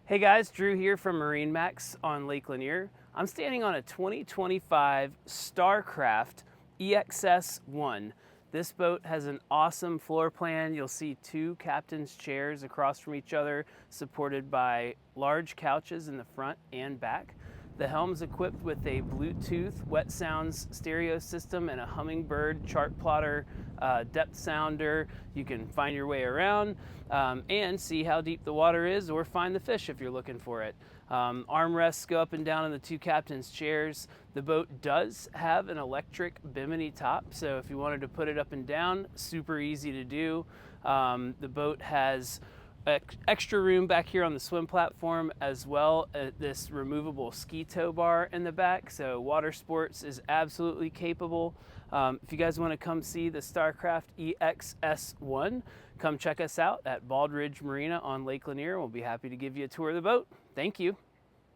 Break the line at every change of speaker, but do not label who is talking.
Hey guys, Drew here from MarineMax on Lake Lanier. I'm standing on a 2025 Starcraft EXS 1. This boat has an awesome floor plan. You'll see two captain's chairs across from each other, supported by large couches in the front and back. The helm's equipped with a Bluetooth wet sounds stereo system and a Hummingbird chart plotter depth sounder. You can find your way around and see how deep the water is, or find the fish if you're looking for it. Armrests go up and down in the two captain's chairs. The boat does have an electric bimini top, so if you wanted to put it up and down, super easy to do. The boat has extra room back here on the swim platform, as well as this removable ski tow bar in the back, so water sports is absolutely capable. If you guys want to come see the Starcraft EXS1, come check us out at Bald Ridge Marina on Lake Lanier. We'll be happy to give you a tour of the boat. Thank you.